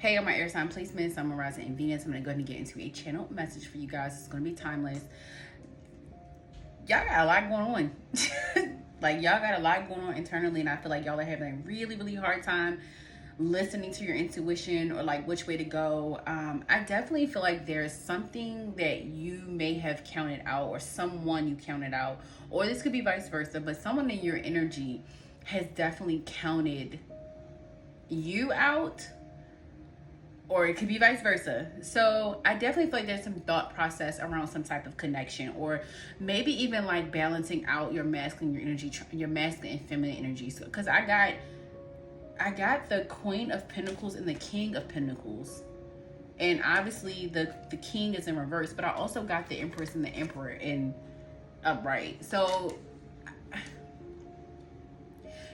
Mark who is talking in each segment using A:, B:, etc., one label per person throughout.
A: Hey, on my air sign placement, Summer, Rising, and Venus, I'm going to go ahead and get into a channel message for you guys. It's going to be timeless. Y'all got a lot going on. Like, y'all got a lot going on internally, and I feel like y'all are having a really, really hard time listening to your intuition or like which way to go. I definitely feel like there's something that you may have counted out, or someone you counted out, or this could be vice versa, but someone in your energy has definitely counted you out, or it could be vice versa. So I definitely feel like there's some thought process around some type of connection, or maybe even like balancing out your masculine, your energy, your masculine and feminine energies. Because I got the Queen of Pentacles and the King of Pentacles, and obviously the King is in reverse, but I also got the Empress and the Emperor in upright. So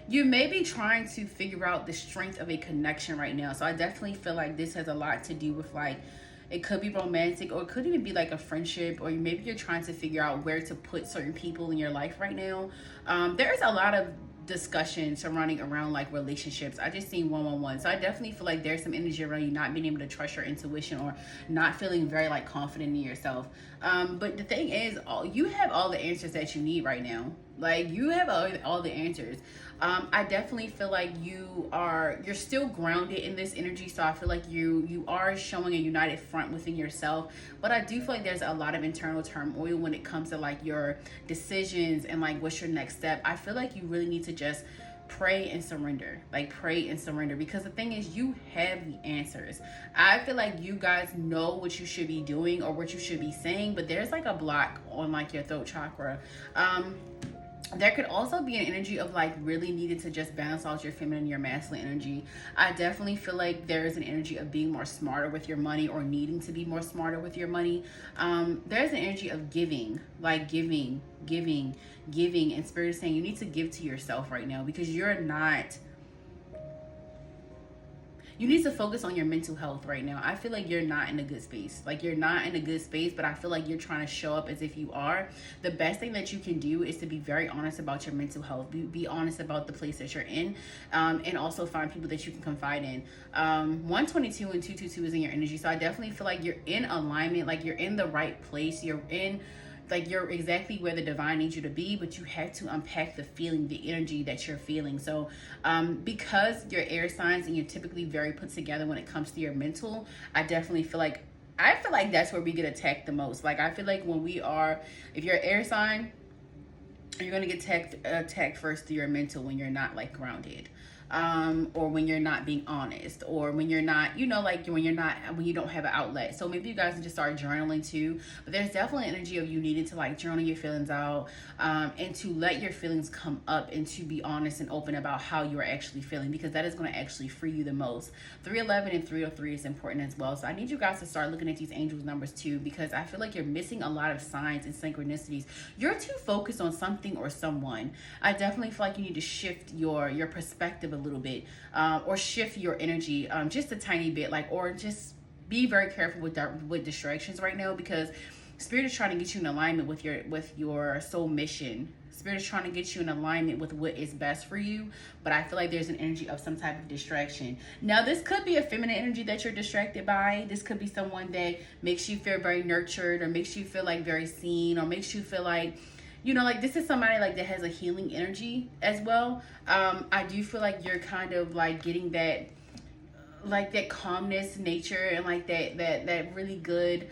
A: you may be trying to figure out the strength of a connection right now. So I definitely feel like this has a lot to do with, like, it could be romantic, or it could even be like a friendship, or maybe you're trying to figure out where to put certain people in your life right now. There's a lot of discussion surrounding around like relationships. I just seen 111. So I definitely feel like there's some energy around you not being able to trust your intuition, or not feeling very like confident in yourself. But the thing is, you have all the answers that you need right now. Like, you have all the answers. I definitely feel like you're still grounded in this energy. So I feel like you are showing a united front within yourself, but I do feel like there's a lot of internal turmoil when it comes to like your decisions and like what's your next step. I feel like you really need to just pray and surrender. Like, pray and surrender, because the thing is, you have the answers. I feel like you guys know what you should be doing or what you should be saying, but there's like a block on like your throat chakra. There could also be an energy of like really needed to just balance out your feminine and your masculine energy. I definitely feel like there is an energy of being more smarter with your money, or needing to be more smarter with your money. There's an energy of giving, like giving. And Spirit is saying you need to give to yourself right now, because you need to focus on your mental health right now. I feel like you're not in a good space. Like, you're not in a good space, but I feel like you're trying to show up as if you are. The best thing that you can do is to be very honest about your mental health. Be honest about the place that you're in, and also find people that you can confide in. 122 and 222 is in your energy. So I definitely feel like you're in alignment. Like, you're in the right place. You're exactly where the divine needs you to be, but you have to unpack the feeling, the energy that you're feeling. So because you're air signs and you're typically very put together when it comes to your mental, I feel like that's where we get attacked the most. Like, I feel like if you're an air sign, you're going to get attacked first through your mental when you're not like grounded. Or when you're not being honest, or when you're not, when you don't have an outlet. So maybe you guys can just start journaling too. But there's definitely an energy of you needing to like journal your feelings out, and to let your feelings come up, and to be honest and open about how you're actually feeling, because that is going to actually free you the most. 311 and 303 is important as well. So I need you guys to start looking at these angels numbers too, because I feel like you're missing a lot of signs and synchronicities. You're too focused on something or someone. I definitely feel like you need to shift your perspective a little bit, or shift your energy just a tiny bit, like, or just be very careful with distractions right now, because Spirit is trying to get you in alignment with your soul mission. Spirit is trying to get you in alignment with what is best for you, but I feel like there's an energy of some type of distraction. Now, this could be a feminine energy that you're distracted by. This could be someone that makes you feel very nurtured, or makes you feel like very seen, or makes you feel like, like this is somebody like that has a healing energy as well. I do feel like you're kind of like getting that, like that calmness nature, and like that really good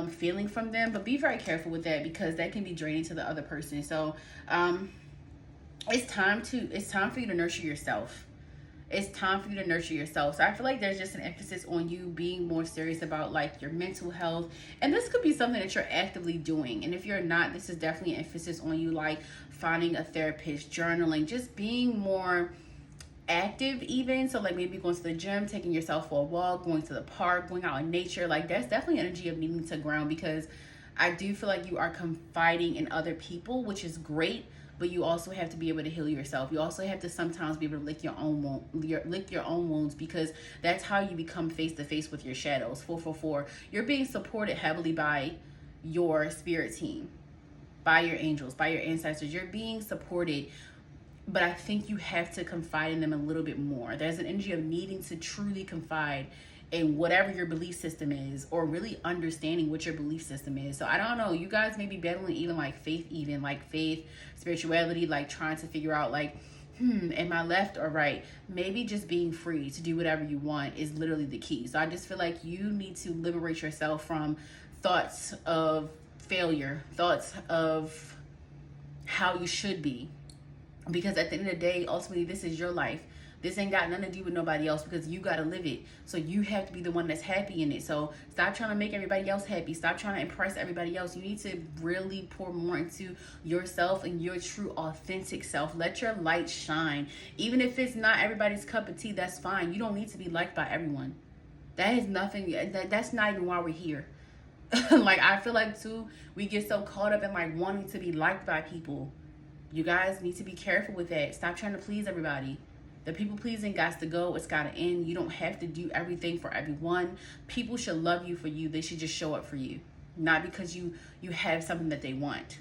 A: feeling from them. But be very careful with that, because that can be draining to the other person. So it's time for you to nurture yourself. It's time for you to nurture yourself. So I feel like there's just an emphasis on you being more serious about like your mental health. And this could be something that you're actively doing. And if you're not, this is definitely an emphasis on you like finding a therapist, journaling, just being more active even. So like maybe going to the gym, taking yourself for a walk, going to the park, going out in nature. Like, that's definitely energy of needing to ground, because I do feel like you are confiding in other people, which is great. But you also have to be able to heal yourself. You also have to sometimes be able to lick your own wounds, because that's how you become face to face with your shadows. 444. You're being supported heavily by your spirit team, by your angels, by your ancestors. You're being supported, but I think you have to confide in them a little bit more. There's an energy of needing to truly confide in whatever your belief system is, or really understanding what your belief system is. So I don't know, you guys may be battling even like faith, spirituality, like trying to figure out like, am I left or right? Maybe just being free to do whatever you want is literally the key. So I just feel like you need to liberate yourself from thoughts of failure, thoughts of how you should be. Because at the end of the day, ultimately, this is your life. This ain't got nothing to do with nobody else, because you got to live it. So you have to be the one that's happy in it. So stop trying to make everybody else happy. Stop trying to impress everybody else. You need to really pour more into yourself and your true, authentic self. Let your light shine. Even if it's not everybody's cup of tea, that's fine. You don't need to be liked by everyone. That is nothing. That's not even why we're here. Like, I feel like, too, we get so caught up in, like, wanting to be liked by people. You guys need to be careful with that. Stop trying to please everybody. The people pleasing got to go. It's got to end. You don't have to do everything for everyone. People should love you for you. They should just show up for you, not because you have something that they want.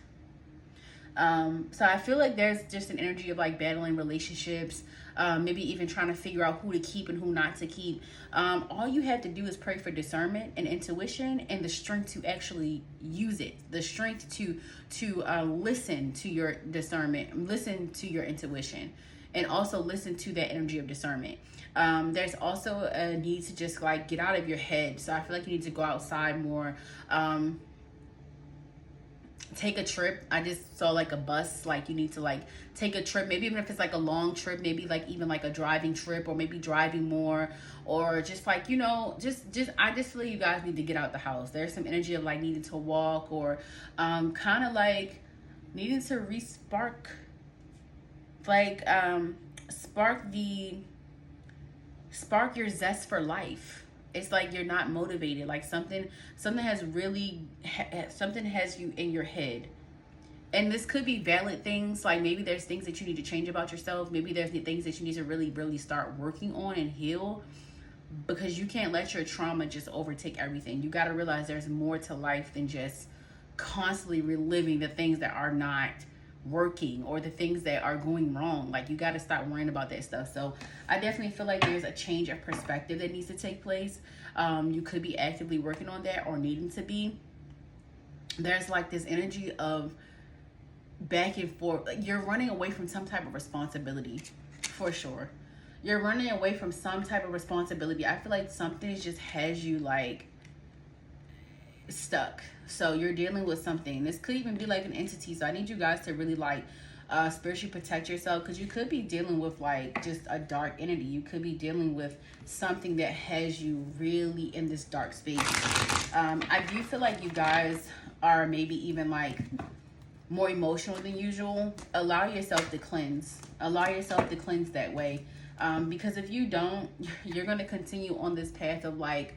A: So I feel like there's just an energy of like battling relationships, maybe even trying to figure out who to keep and who not to keep. All you have to do is pray for discernment and intuition and the strength to actually use it, the strength to listen to your discernment, listen to your intuition, and also listen to that energy of discernment. There's also a need to just like get out of your head. So I feel like you need to go outside more. Take a trip. I just saw like a bus, like you need to like take a trip, maybe even if it's like a long trip, maybe like even like a driving trip, or maybe driving more, or just like, you know, just I just feel like you guys need to get out the house. There's some energy of like needing to walk, or kind of like needing to re-spark, like spark your zest for life. It's like you're not motivated. Like something has really something has you in your head. And this could be valid things. Like maybe there's things that you need to change about yourself. Maybe there's things that you need to really start working on and heal, because you can't let your trauma just overtake everything. You got to realize there's more to life than just constantly reliving the things that are not working or the things that are going wrong. Like you got to stop worrying about that stuff. So I definitely feel like there's a change of perspective that needs to take place. You could be actively working on that or needing to be. There's like this energy of back and forth. Like you're running away from some type of responsibility, for sure. You're running away from some type of responsibility. I feel like something just has you like stuck. So you're dealing with something. This could even be like an entity. So I need you guys to really like spiritually protect yourself, because you could be dealing with like just a dark entity. You could be dealing with something that has you really in this dark space. I do feel like you guys are maybe even like more emotional than usual. Allow yourself to cleanse. Allow yourself to cleanse that way. Because if you don't, you're going to continue on this path of like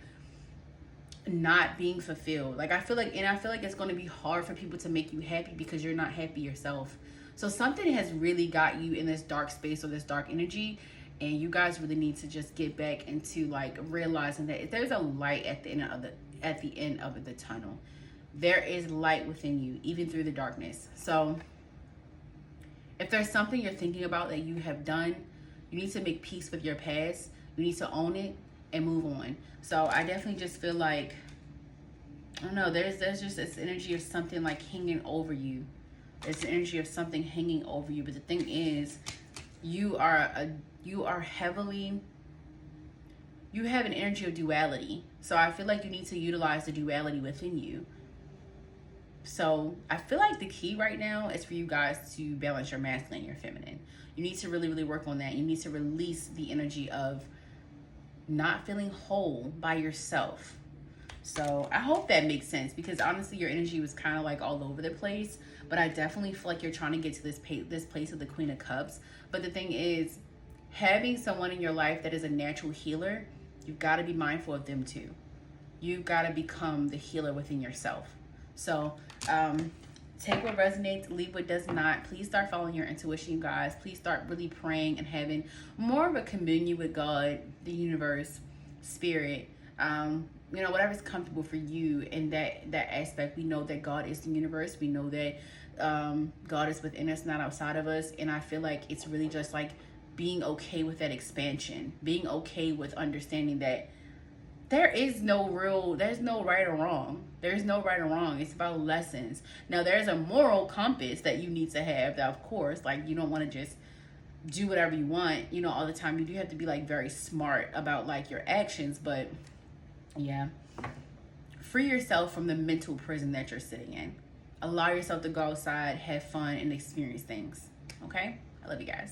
A: not being fulfilled. Like I feel like it's going to be hard for people to make you happy because you're not happy yourself. So something has really got you in this dark space or this dark energy, and you guys really need to just get back into like realizing that there's a light at the end of the tunnel. There is light within you, even through the darkness. So if there's something you're thinking about that you have done, you need to make peace with your past. You need to own it and move on. So I definitely just feel like, I don't know, there's just this energy of something like hanging over you. It's the energy of something hanging over you. But the thing is, you have an energy of duality. So I feel like you need to utilize the duality within you. So I feel like the key right now is for you guys to balance your masculine and your feminine. You need to really work on that. You need to release the energy of not feeling whole by yourself. So I hope that makes sense, because honestly your energy was kind of like all over the place, but I definitely feel like you're trying to get to this place of the Queen of Cups. But the thing is, having someone in your life that is a natural healer, you've got to be mindful of them too. You've got to become the healer within yourself. So take what resonates, leave what does not. Please start following your intuition, you guys. Please start really praying and having more of a communion with God, the universe, spirit, whatever's comfortable for you in that aspect. We know that God is the universe. We know that God is within us, not outside of us. And I feel like it's really just like being okay with that expansion, being okay with understanding that there's no right or wrong. There's no right or wrong. It's about lessons. Now, there's a moral compass that you need to have that, of course, like, you don't want to just do whatever you want, you know, all the time. You do have to be like very smart about like your actions, but yeah. Free yourself from the mental prison that you're sitting in. Allow yourself to go outside, have fun, and experience things. Okay? I love you guys.